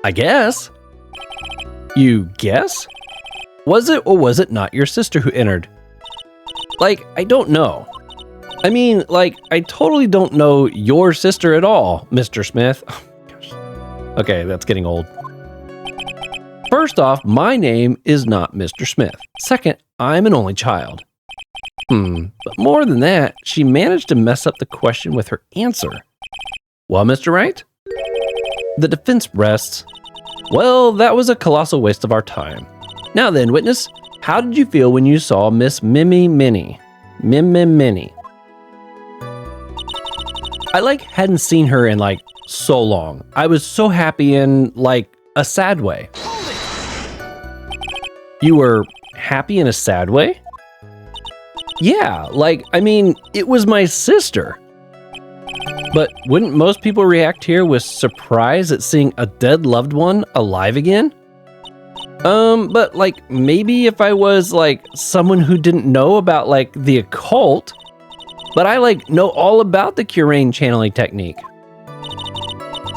S1: I guess. You guess? Was it or was it not your sister who entered? I don't know. I mean, I totally don't know your sister at all, Mr. Smith. Oh, gosh. Okay, that's getting old. First off, my name is not Mr. Smith. Second, I'm an only child. But more than that, she managed to mess up the question with her answer. Well, Mr. Wright? The defense rests. Well, that was a colossal waste of our time. Now then, witness, how did you feel when you saw Miss Mimmy Minnie? Minnie. I hadn't seen her in so long. I was so happy in a sad way. You were happy in a sad way? Yeah, it was my sister. But wouldn't most people react here with surprise at seeing a dead loved one alive again? But maybe if I was someone who didn't know about the occult, but I know all about the Curane channeling technique.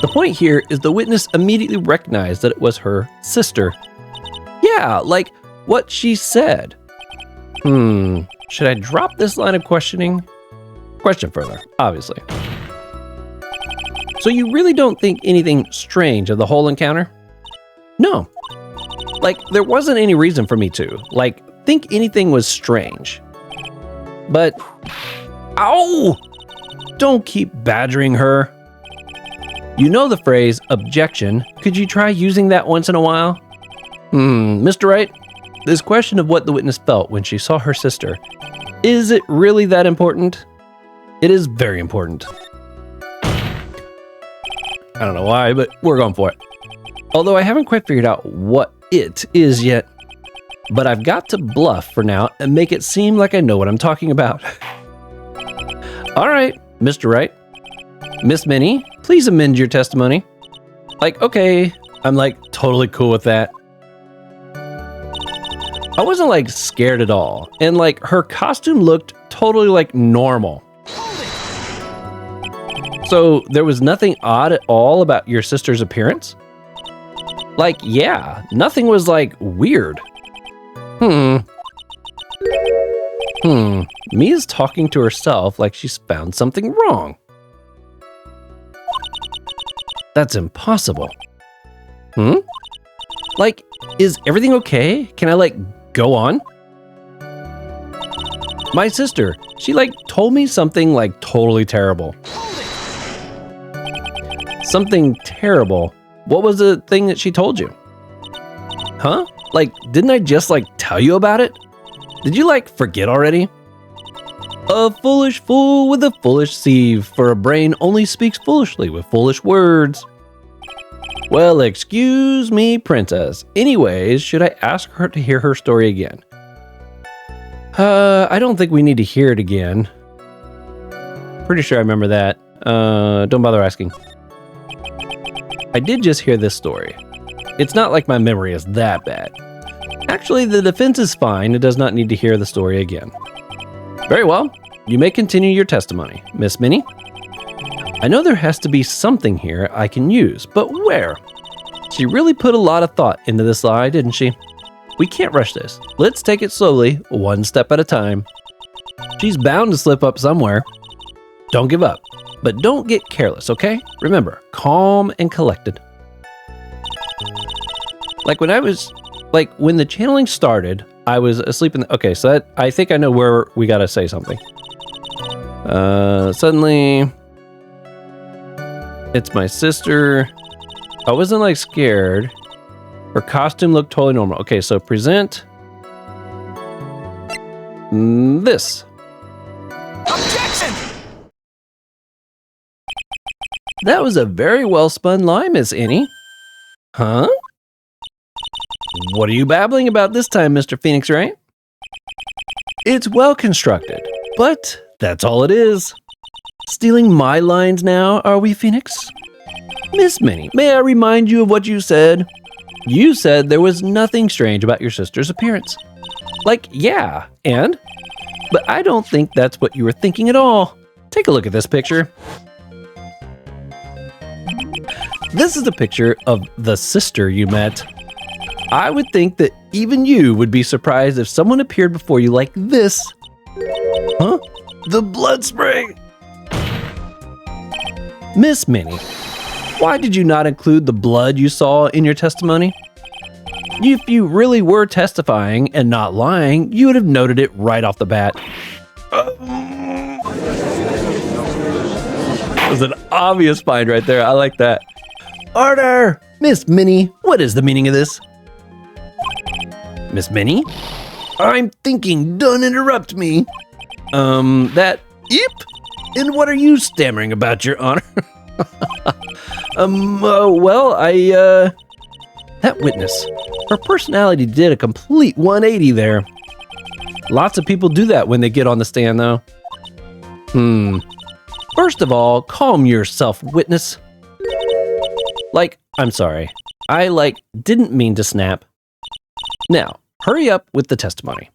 S1: The point here is the witness immediately recognized that it was her sister. Yeah, what she said. Should I drop this line of questioning? Question further, obviously. So you really don't think anything strange of the whole encounter? No. There wasn't any reason for me to, think anything was strange. But, ow! Don't keep badgering her. You know the phrase, objection. Could you try using that once in a while? Mr. Wright, this question of what the witness felt when she saw her sister, is it really that important? It is very important. I don't know why, but we're going for it. Although I haven't quite figured out what it is yet, but I've got to bluff for now and make it seem like I know what I'm talking about. All right, Mr. Wright. Miss Minnie, please amend your testimony. Okay, I'm totally cool with that. I wasn't scared at all, and her costume looked totally normal. So there was nothing odd at all about your sister's appearance? Yeah, nothing was weird. Mia's talking to herself like she's found something wrong. That's impossible. Is everything okay? Can I go on? My sister, she told me something totally terrible. Something terrible. What was the thing that she told you? Huh? Didn't I just tell you about it? Did you forget already? A foolish fool with a foolish sieve, for a brain only speaks foolishly with foolish words. Well, excuse me, princess. Anyways, should I ask her to hear her story again? I don't think we need to hear it again. Pretty sure I remember that. Don't bother asking. I did just hear this story. It's not like my memory is that bad. Actually, the defense is fine. It does not need to hear the story again. Very well. You may continue your testimony, Miss Minnie. I know there has to be something here I can use, but where? She really put a lot of thought into this lie, didn't she? We can't rush this. Let's take it slowly, one step at a time. She's bound to slip up somewhere. Don't give up, but don't get careless, okay? Remember, calm and collected. When the channeling started, I was asleep in the... Okay, so I think I know where we gotta say something. Suddenly... It's my sister. I wasn't scared. Her costume looked totally normal. Okay, so present... this.
S2: Objection!
S1: That was a very well spun lie, Miss Annie. Huh? What are you babbling about this time, Mr. Phoenix Wright? It's well constructed, but that's all it is. Stealing my lines now, are we, Phoenix? Miss Minnie, may I remind you of what you said? You said there was nothing strange about your sister's appearance. Yeah, and? But I don't think that's what you were thinking at all. Take a look at this picture. This is a picture of the sister you met. I would think that even you would be surprised if someone appeared before you like this. Huh? The blood spray! Miss Minnie, why did you not include the blood you saw in your testimony? If you really were testifying and not lying, you would have noted it right off the bat. That was an obvious find right there. I like that. Order! Miss Minnie, what is the meaning of this? Miss Minnie? I'm thinking, don't interrupt me. That, yep. And what are you stammering about, Your Honor? That witness. Her personality did a complete 180 there. Lots of people do that when they get on the stand, though. First of all, calm yourself, witness. I'm sorry. I, didn't mean to snap. Now, hurry up with the testimony.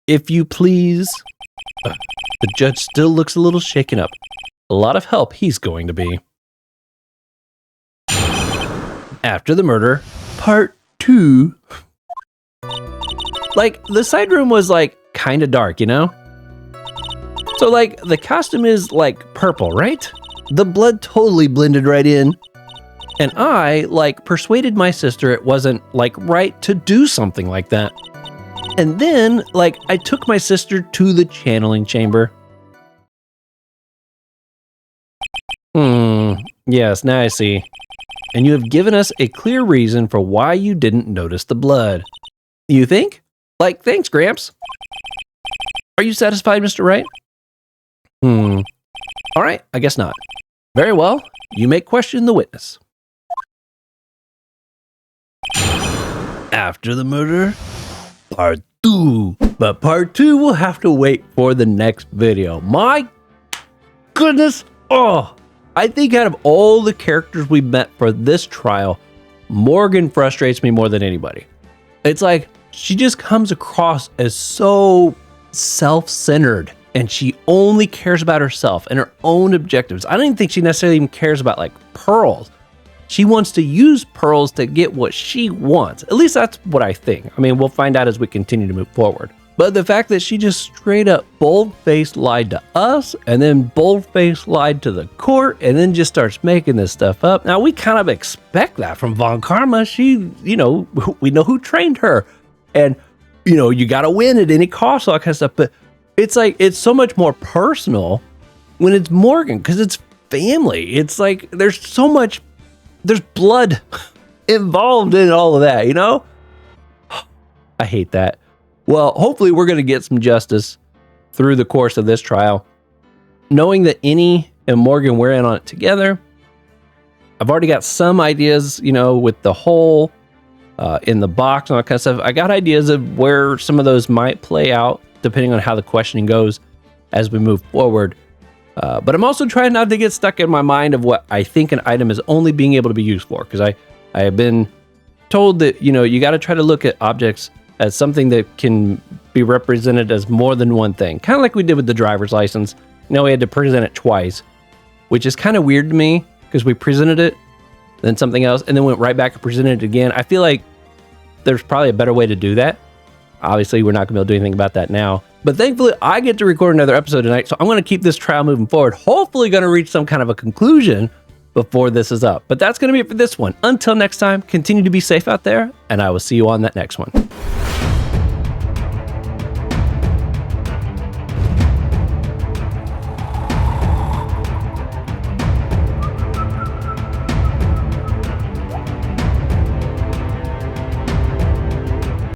S1: If you please. The judge still looks a little shaken up. A lot of help he's going to be. After the murder, part 2. The side room was, kind of dark, you know? So, the costume is, purple, right? The blood totally blended right in. And I, persuaded my sister it wasn't, right to do something like that. And then, I took my sister to the channeling chamber. Yes, now I see. And you have given us a clear reason for why you didn't notice the blood. You think? Thanks, Gramps. Are you satisfied, Mr. Wright? All right, I guess not. Very well, you may question the witness. After the murder, part 2. But part 2 will have to wait for the next video. My goodness. I think out of all the characters we met for this trial, Morgan frustrates me more than anybody. It's she just comes across as so self-centered, and she only cares about herself and her own objectives. I don't even think she necessarily even cares about pearls. She wants to use pearls to get what she wants. At least that's what I think. I mean, we'll find out as we continue to move forward. But the fact that she just straight up bold-faced lied to us, and then bold-faced lied to the court, and then just starts making this stuff up. Now, we kind of expect that from Von Karma. She, we know who trained her. And, you got to win at any cost, all that kind of stuff. But it's it's so much more personal when it's Morgan, because it's family. It's there's so much, there's blood involved in all of that, I hate that. Well, hopefully we're going to get some justice through the course of this trial. Knowing that Annie and Morgan were in on it together, I've already got some ideas, with the hole in the box and all that kind of stuff. I got ideas of where some of those might play out, depending on how the questioning goes as we move forward. But I'm also trying not to get stuck in my mind of what I think an item is only being able to be used for, because I have been told that, you got to try to look at objects as something that can be represented as more than one thing. Kind of like we did with the driver's license. We had to present it twice, which is kind of weird to me, because we presented it, then something else, and then went right back and presented it again. I feel like there's probably a better way to do that. Obviously, we're not going to be able to do anything about that now. But thankfully, I get to record another episode tonight, so I'm going to keep this trial moving forward. Hopefully going to reach some kind of a conclusion before this is up. But that's going to be it for this one. Until next time, continue to be safe out there, and I will see you on that next one.